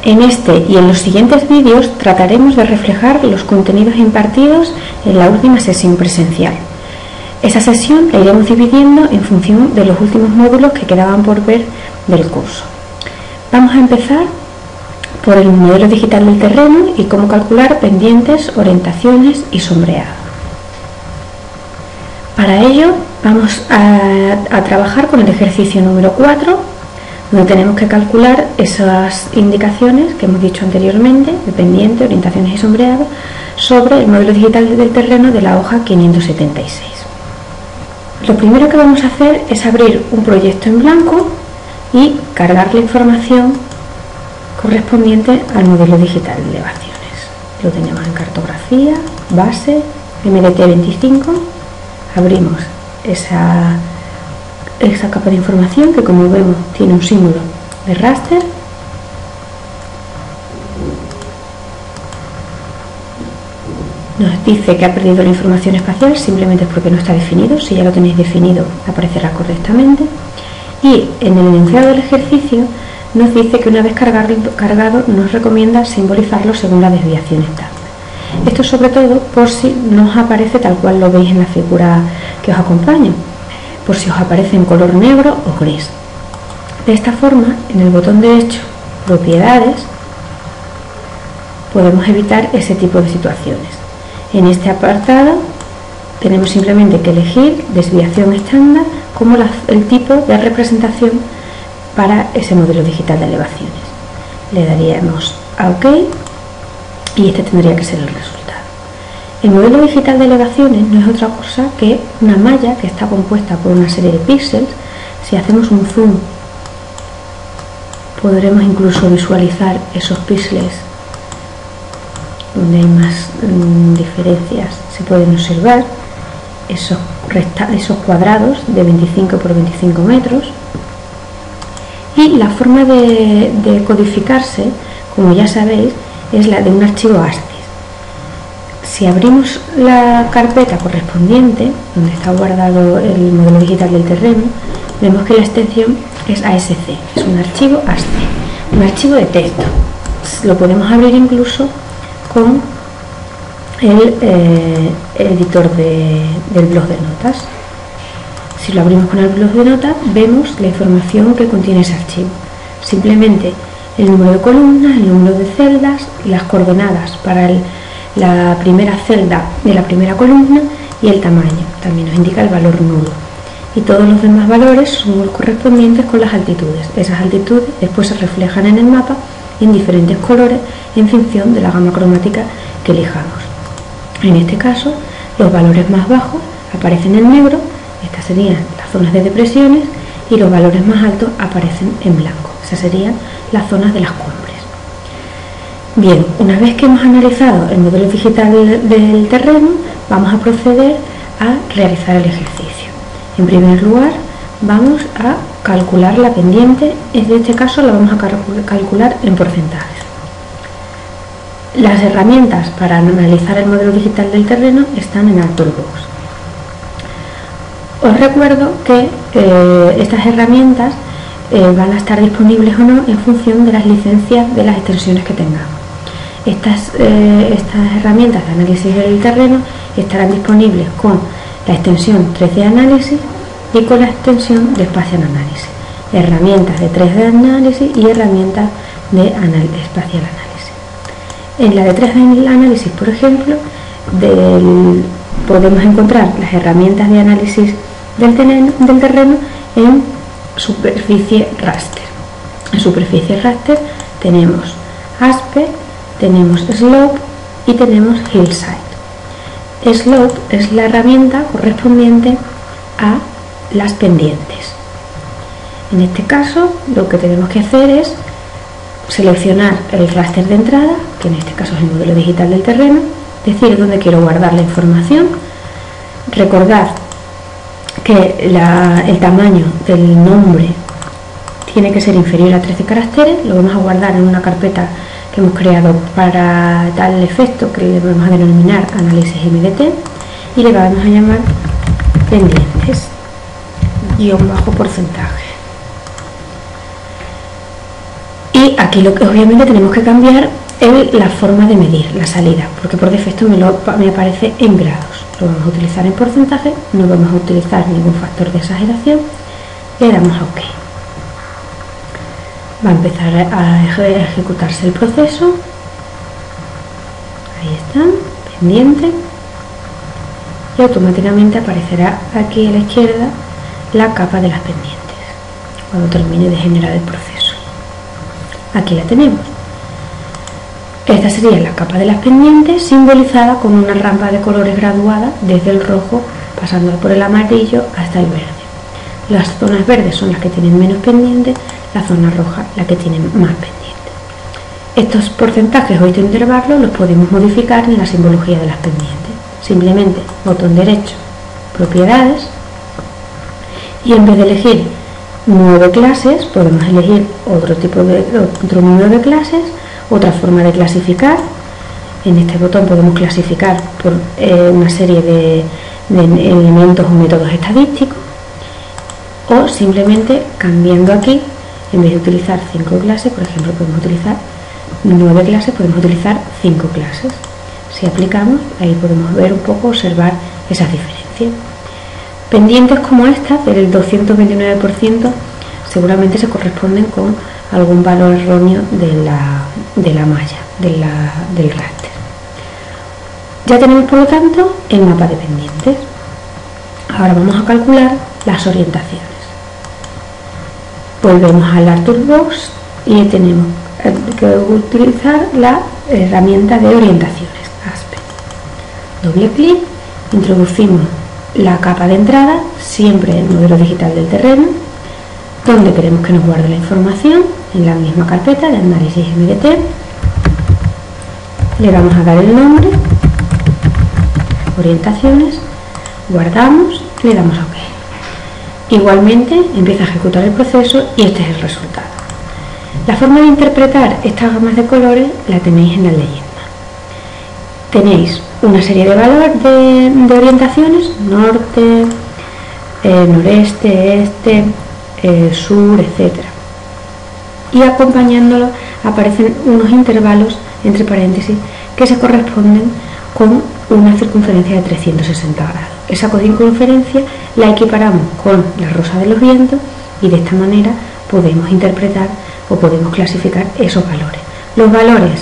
En este y en los siguientes vídeos trataremos de reflejar los contenidos impartidos en la última sesión presencial. Esa sesión la iremos dividiendo en función de los últimos módulos que quedaban por ver del curso. Vamos a empezar por el modelo digital del terreno y cómo calcular pendientes, orientaciones y sombreado. Para ello vamos a trabajar con el ejercicio número 4, donde tenemos que calcular esas indicaciones que hemos dicho anteriormente, de pendiente, orientaciones y sombreado, sobre el modelo digital del terreno de la hoja 576. Lo primero que vamos a hacer es abrir un proyecto en blanco y cargar la información correspondiente al modelo digital de elevaciones. Lo tenemos en cartografía, base, MDT25. Abrimos esa capa de información que, como vemos, tiene un símbolo de raster. Nos dice que ha perdido la información espacial, simplemente es porque no está definido. Si ya lo tenéis definido, aparecerá correctamente. Y en el enunciado del ejercicio nos dice que una vez cargado nos recomienda simbolizarlo según la desviación estándar. Esto sobre todo por si no os aparece tal cual lo veis en la figura que os acompaña, por si os aparece en color negro o gris. De esta forma, en el botón derecho, propiedades, podemos evitar ese tipo de situaciones. En este apartado tenemos simplemente que elegir desviación estándar como el tipo de representación para ese modelo digital de elevaciones. Le daríamos a OK y este tendría que ser el resultado. El modelo digital de elevaciones no es otra cosa que una malla que está compuesta por una serie de píxeles. Si hacemos un zoom, podremos incluso visualizar esos píxeles donde hay más diferencias. Se pueden observar esos cuadrados de 25 por 25 metros. Y la forma de codificarse, como ya sabéis, es la de un archivo ASCII. Si abrimos la carpeta correspondiente, donde está guardado el modelo digital del terreno, vemos que la extensión es ASC, es un archivo ASCII, un archivo de texto. Lo podemos abrir incluso con el editor del blog de notas. Si lo abrimos con el blog de notas, vemos la información que contiene ese archivo. Simplemente el número de columnas, el número de celdas y las coordenadas para la primera celda de la primera columna y el tamaño. También nos indica el valor nulo. Y todos los demás valores son correspondientes con las altitudes. Esas altitudes después se reflejan en el mapa en diferentes colores en función de la gama cromática que elijamos. En este caso, los valores más bajos aparecen en negro. Estas serían las zonas de depresiones y los valores más altos aparecen en blanco. Esas serían las zonas de las cumbres. Bien, una vez que hemos analizado el modelo digital del terreno, vamos a proceder a realizar el ejercicio. En primer lugar, vamos a calcular la pendiente. En este caso la vamos a calcular en porcentajes. Las herramientas para analizar el modelo digital del terreno están en ArcToolbox. Os recuerdo que estas herramientas van a estar disponibles o no en función de las licencias de las extensiones que tengamos. Estas herramientas de análisis del terreno estarán disponibles con la extensión 3D Análisis y con la extensión de Spatial Análisis. Herramientas de 3D Análisis y herramientas de Spatial Análisis. En la de 3D Análisis, por ejemplo, podemos encontrar las herramientas de análisis del terreno en superficie raster. En superficie raster tenemos aspect, tenemos slope y tenemos hillside. Slope es la herramienta correspondiente a las pendientes. En este caso, lo que tenemos que hacer es seleccionar el raster de entrada, que en este caso es el modelo digital del terreno, decir dónde quiero guardar la información. Recordad que el tamaño del nombre tiene que ser inferior a 13 caracteres. Lo vamos a guardar en una carpeta que hemos creado para tal efecto, que le vamos a denominar análisis MDT, y le vamos a llamar pendientes _porcentaje. Y Y aquí lo que obviamente tenemos que cambiar es la forma de medir la salida, porque por defecto me aparece en grados. Lo vamos a utilizar en porcentaje, no vamos a utilizar ningún factor de exageración. Le damos a OK. Va a empezar a ejecutarse el proceso. Ahí está, pendiente. Y automáticamente aparecerá aquí a la izquierda la capa de las pendientes cuando termine de generar el proceso. Aquí la tenemos. Esta sería la capa de las pendientes, simbolizada con una rampa de colores graduada desde el rojo pasando por el amarillo hasta el verde. Las zonas verdes son las que tienen menos pendientes, la zona roja la que tienen más pendientes. Estos porcentajes o estos intervalos los podemos modificar en la simbología de las pendientes. Simplemente botón derecho, propiedades, y en vez de elegir 9 clases podemos elegir otro número de clases, otra forma de clasificar. En este botón podemos clasificar por una serie de elementos o métodos estadísticos, o simplemente cambiando aquí, en vez de utilizar 5 clases, por ejemplo, podemos utilizar 9 clases, podemos utilizar 5 clases. Si aplicamos, ahí podemos ver un poco, observar esas diferencias. Pendientes como esta, del 229%, seguramente se corresponden con algún valor erróneo de la malla, del raster. Ya tenemos, por lo tanto, el mapa de pendientes. Ahora vamos a calcular las orientaciones. Volvemos al ArcToolbox y tenemos que utilizar la herramienta de orientaciones. Doble clic, introducimos la capa de entrada, siempre el modelo digital del terreno, donde queremos que nos guarde la información, en la misma carpeta de análisis MDT. Le vamos a dar el nombre, orientaciones, guardamos, le damos a OK. Igualmente empieza a ejecutar el proceso y este es el resultado. La forma de interpretar estas gamas de colores la tenéis en la leyenda. Tenéis una serie de valores de orientaciones, norte, noreste, este, sur, etc. Y acompañándolo aparecen unos intervalos entre paréntesis que se corresponden con una circunferencia de 360 grados. Esa circunferencia la equiparamos con la rosa de los vientos y de esta manera podemos interpretar o podemos clasificar esos valores. Los valores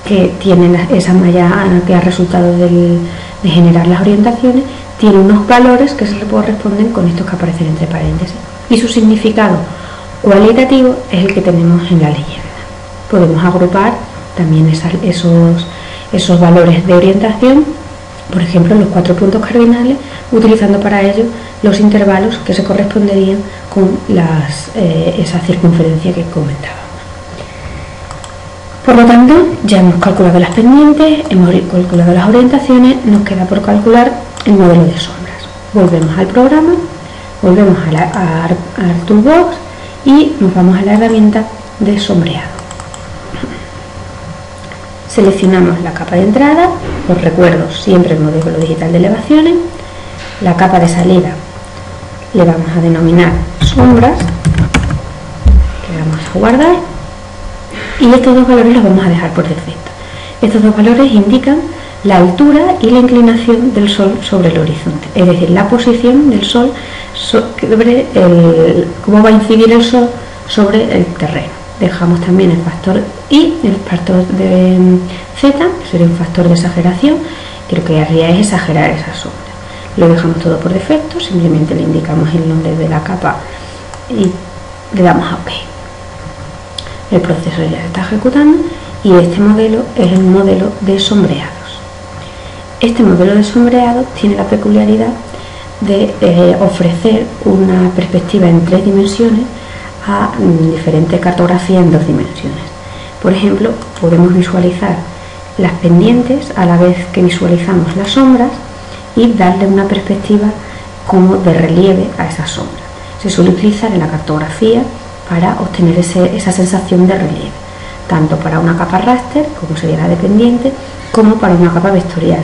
que tienen esa malla que ha resultado de generar las orientaciones, tiene unos valores que se corresponden con estos que aparecen entre paréntesis, y su significado cualitativo es el que tenemos en la leyenda. Podemos agrupar también esos valores de orientación, por ejemplo, los 4 puntos cardinales, utilizando para ello los intervalos que se corresponderían con esa circunferencia que comentábamos. Por lo tanto, ya hemos calculado las pendientes, hemos calculado las orientaciones, nos queda por calcular el modelo de sombras. Volvemos al programa, volvemos a ArcToolbox y nos vamos a la herramienta de sombreado. Seleccionamos la capa de entrada, os recuerdo siempre el modelo digital de elevaciones, la capa de salida le vamos a denominar sombras, que vamos a guardar, y estos dos valores los vamos a dejar por defecto. Estos dos valores indican la altura y la inclinación del Sol sobre el horizonte, es decir, la posición del Sol sobre cómo va a incidir el Sol sobre el terreno. Dejamos también el factor I, el factor de Z, que sería un factor de exageración, que lo que haría es exagerar esa sombra. Lo dejamos todo por defecto, simplemente le indicamos el nombre de la capa y le damos a OK. El proceso ya se está ejecutando y este modelo es el modelo de sombreados. Este modelo de sombreado tiene la peculiaridad de ofrecer una perspectiva en 3 dimensiones a diferentes cartografías en 2 dimensiones. Por ejemplo, podemos visualizar las pendientes a la vez que visualizamos las sombras y darle una perspectiva como de relieve a esas sombras. Se suele utilizar en la cartografía para obtener esa sensación de relieve, tanto para una capa raster, como sería la de pendiente, como para una capa vectorial,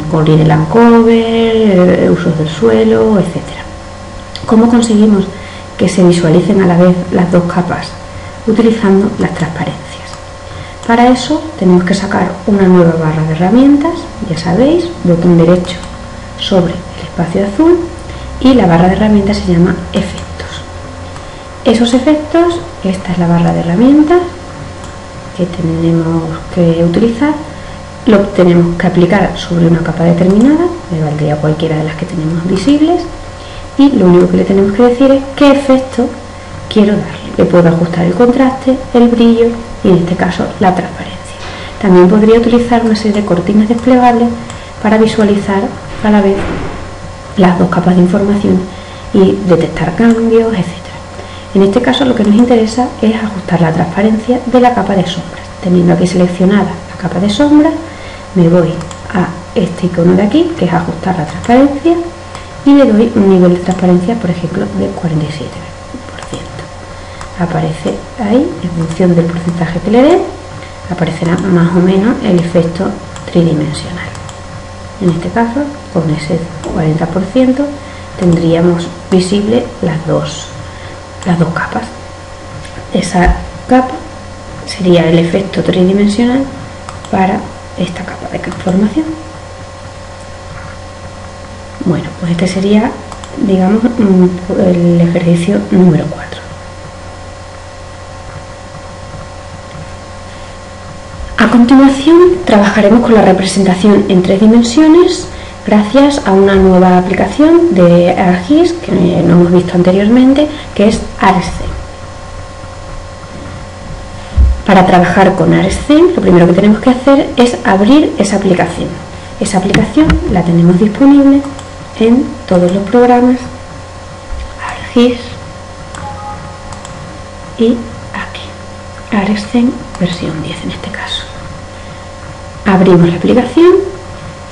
con Line and Cover, usos del suelo, etc. ¿Cómo conseguimos que se visualicen a la vez las dos capas utilizando las transparencias. Para eso tenemos que sacar una nueva barra de herramientas, ya sabéis, botón derecho sobre el espacio azul y la barra de herramientas se llama efectos. Esos efectos, esta es la barra de herramientas que tenemos que utilizar, lo tenemos que aplicar sobre una capa determinada, me valdría cualquiera de las que tenemos visibles, y lo único que le tenemos que decir es qué efecto quiero darle. Le puedo ajustar el contraste, el brillo y en este caso la transparencia. También podría utilizar una serie de cortinas desplegables para visualizar a la vez las dos capas de información y detectar cambios, etc. En este caso lo que nos interesa es ajustar la transparencia de la capa de sombras. Teniendo aquí seleccionada la capa de sombras, me voy a este icono de aquí, que es ajustar la transparencia, y le doy un nivel de transparencia, por ejemplo, de 47%. Aparece ahí, en función del porcentaje que le dé, aparecerá más o menos el efecto tridimensional. En este caso, con ese 40% tendríamos visible las dos capas. Esa capa sería el efecto tridimensional para esta capa de información. Bueno, pues este sería, digamos, el ejercicio número 4. A continuación trabajaremos con la representación en 3 dimensiones gracias a una nueva aplicación de ArcGIS que no hemos visto anteriormente, que es ArcScene. Para trabajar con ArcScene lo primero que tenemos que hacer es abrir esa aplicación. Esa aplicación la tenemos disponible en todos los programas ArcGIS y aquí, ArcScene versión 10 en este caso. Abrimos la aplicación,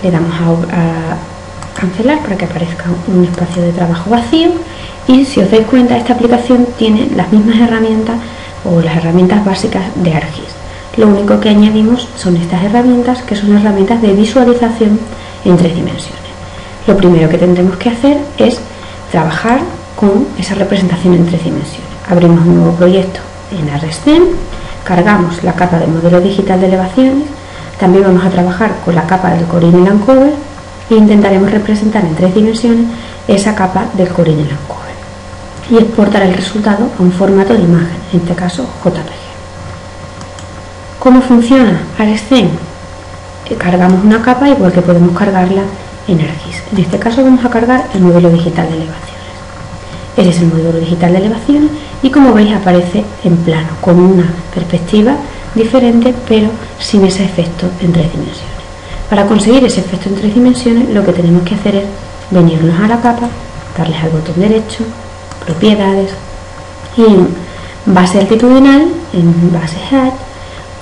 le damos a cancelar para que aparezca un espacio de trabajo vacío y si os dais cuenta esta aplicación tiene las mismas herramientas o las herramientas básicas de ArcGIS. Lo único que añadimos son estas herramientas que son herramientas de visualización en 3 dimensiones. Lo primero que tendremos que hacer es trabajar con esa representación en 3 dimensiones. Abrimos un nuevo proyecto en ArcScene, cargamos la capa de modelo digital de elevaciones. También vamos a trabajar con la capa del Corine Cover e intentaremos representar en 3 dimensiones esa capa del Corine Cover y exportar el resultado a un formato de imagen, en este caso JPG. ¿Cómo funciona ArcScene? Cargamos una capa igual que podemos cargarla en ArcGIS. En este caso vamos a cargar el modelo digital de elevaciones. Ese es el modelo digital de elevaciones y como veis aparece en plano, con una perspectiva diferente pero sin ese efecto en 3 dimensiones. Para conseguir ese efecto en 3 dimensiones lo que tenemos que hacer es venirnos a la capa, darles al botón derecho, propiedades y en base altitudinal, en base height,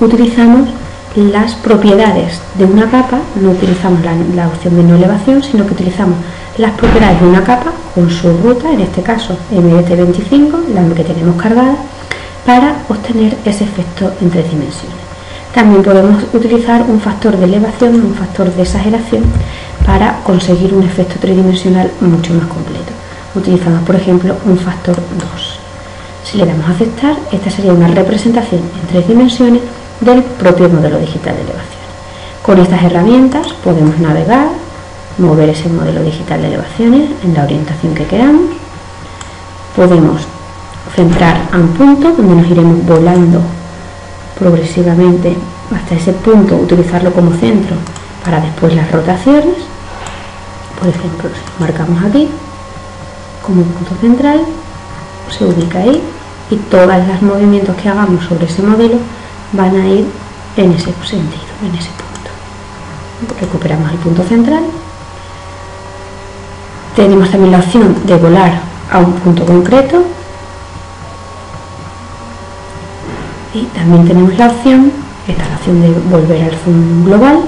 utilizamos las propiedades de una capa, no utilizamos la opción de no elevación, sino que utilizamos las propiedades de una capa con su ruta, en este caso MDT25, la que tenemos cargada, para obtener ese efecto en 3 dimensiones. También podemos utilizar un factor de elevación, un factor de exageración, para conseguir un efecto tridimensional mucho más completo. Utilizamos, por ejemplo, un factor 2. Si le damos a aceptar, esta sería una representación en 3 dimensiones del propio modelo digital de elevaciones. Con estas herramientas podemos navegar, mover ese modelo digital de elevaciones en la orientación que queramos. Podemos centrar a un punto donde nos iremos volando progresivamente hasta ese punto, utilizarlo como centro para después las rotaciones. Por ejemplo, si marcamos aquí como punto central, se ubica ahí y todos los movimientos que hagamos sobre ese modelo van a ir en ese sentido, en ese punto. Recuperamos el punto central. Tenemos también la opción de volar a un punto concreto y también tenemos la opción, esta es la opción de volver al zoom global,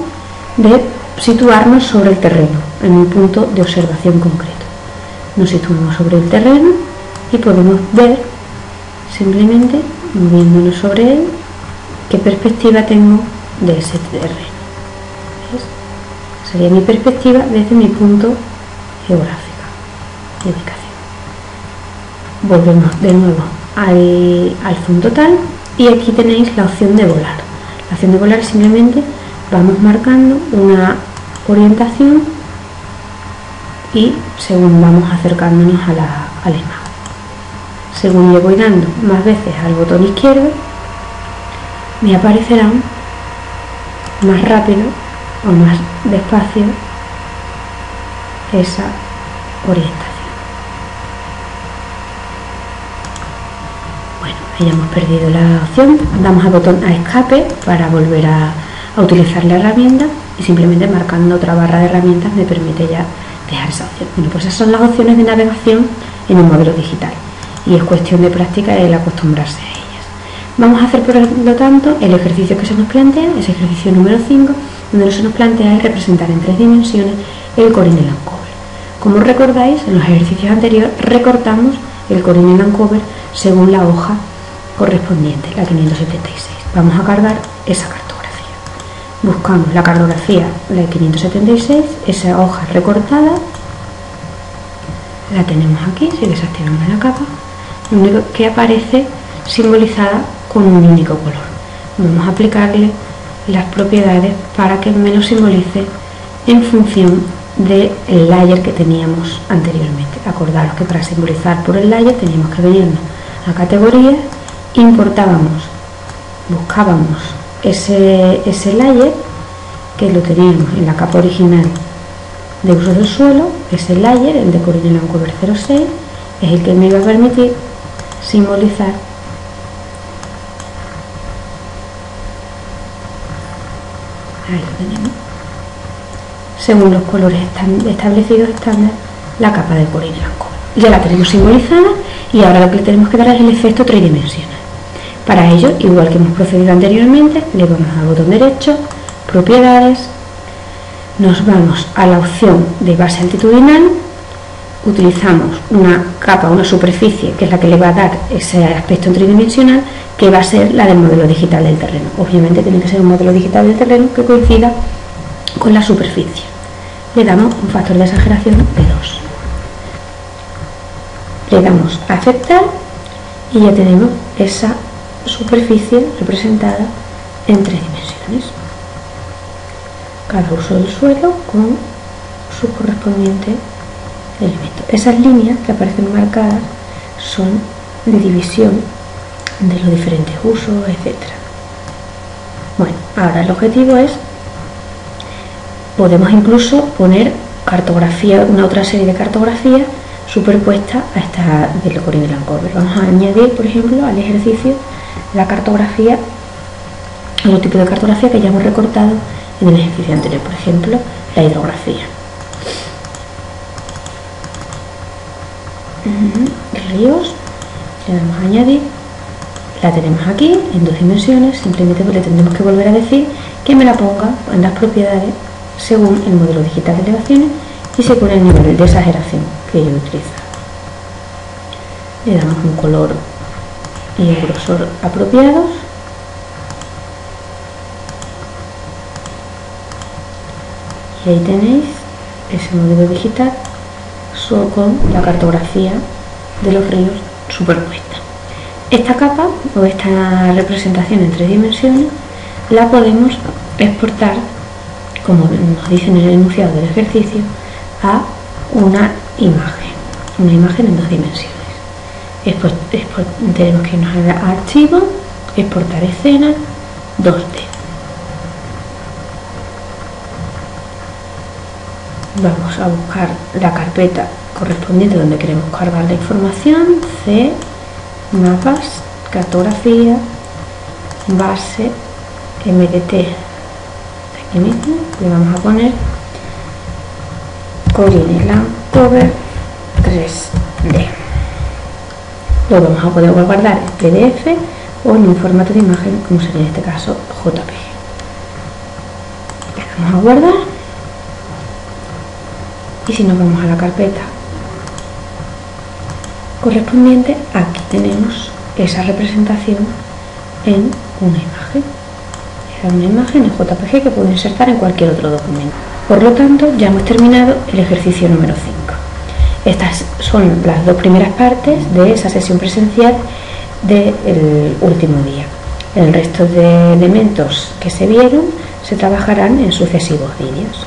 de situarnos sobre el terreno en un punto de observación concreto. Nos situamos sobre el terreno y podemos ver simplemente moviéndonos sobre él qué perspectiva tengo de ese terreno. ¿Ves? Sería mi perspectiva desde mi punto geográfico de ubicación. Volvemos de nuevo al zoom total, y aquí tenéis la opción de volar. La opción de volar simplemente vamos marcando una orientación y según vamos acercándonos a la imagen. Según le voy dando más veces al botón izquierdo, me aparecerán más rápido o más despacio esa orientación. Bueno, ya hemos perdido la opción, damos al botón a escape para volver a utilizar la herramienta, y simplemente marcando otra barra de herramientas me permite ya dejar esa opción. Bueno, pues esas son las opciones de navegación en un modelo digital, y es cuestión de práctica y el acostumbrarse a ellas. Vamos a hacer por lo tanto el ejercicio que se nos plantea, ese ejercicio número 5, donde se nos plantea el representar en 3 dimensiones el Corine Cover. Como recordáis, en los ejercicios anteriores recortamos el Corine Cover según la hoja correspondiente, la 576. Vamos a cargar esa cartografía. Buscamos la cartografía, la 576, esa hoja recortada, la tenemos aquí. Si desactivamos la capa, lo único que aparece simbolizada con un único color. Vamos a aplicarle las propiedades para que me lo simbolice en función del layer que teníamos anteriormente. Acordaros que para simbolizar por el layer teníamos que venirnos a categorías, importábamos, buscábamos ese layer que lo teníamos en la capa original de uso del suelo. Ese layer, el de Corine Cover 06, es el que me iba a permitir simbolizar ahí lo tenemos, según los colores establecidos estándar, la capa de Corine Cover. Ya la tenemos simbolizada, y ahora lo que le tenemos que dar es el efecto tridimensional. Para ello, igual que hemos procedido anteriormente, le vamos al botón derecho, propiedades, nos vamos a la opción de base altitudinal, utilizamos una capa, una superficie, que es la que le va a dar ese aspecto tridimensional, que va a ser la del modelo digital del terreno. Obviamente tiene que ser un modelo digital del terreno que coincida con la superficie. Le damos un factor de exageración de 2. Le damos a aceptar y ya tenemos esa superficie representada en 3 dimensiones. Cada uso del suelo con su correspondiente elemento. Esas líneas que aparecen marcadas son de división de los diferentes usos, etc. Bueno, ahora el objetivo es, podemos incluso poner cartografía, una otra serie de cartografías superpuesta a esta del Corine Cover. Vamos a añadir, por ejemplo, al ejercicio la cartografía, otro tipo de cartografía que ya hemos recortado en el ejercicio anterior, por ejemplo, la hidrografía. Ríos, le damos a añadir, la tenemos aquí en 2 dimensiones, simplemente le tendremos que volver a decir que me la ponga en las propiedades según el modelo digital de elevaciones y según el nivel de exageración que yo utilizo. Le damos un color y el grosor apropiados. Y ahí tenéis ese modelo digital solo con la cartografía de los ríos superpuesta. Esta capa o esta representación en 3 dimensiones la podemos exportar, como nos dice en el enunciado del ejercicio, a una imagen en 2 dimensiones. Tenemos que irnos a archivo, exportar escena 2D. Vamos a buscar la carpeta correspondiente donde queremos cargar la información, C, mapas, cartografía, base, MDT. Aquí mismo le vamos a poner Corine Cover 3D. Lo vamos a poder guardar en PDF o en un formato de imagen, como sería en este caso JPG. Le damos a guardar. Y si nos vamos a la carpeta correspondiente, aquí tenemos esa representación en una imagen. Era una imagen en JPG que puedo insertar en cualquier otro documento. Por lo tanto, ya hemos terminado el ejercicio número 5. Estas son las 2 primeras partes de esa sesión presencial del último día. El resto de elementos que se vieron se trabajarán en sucesivos vídeos.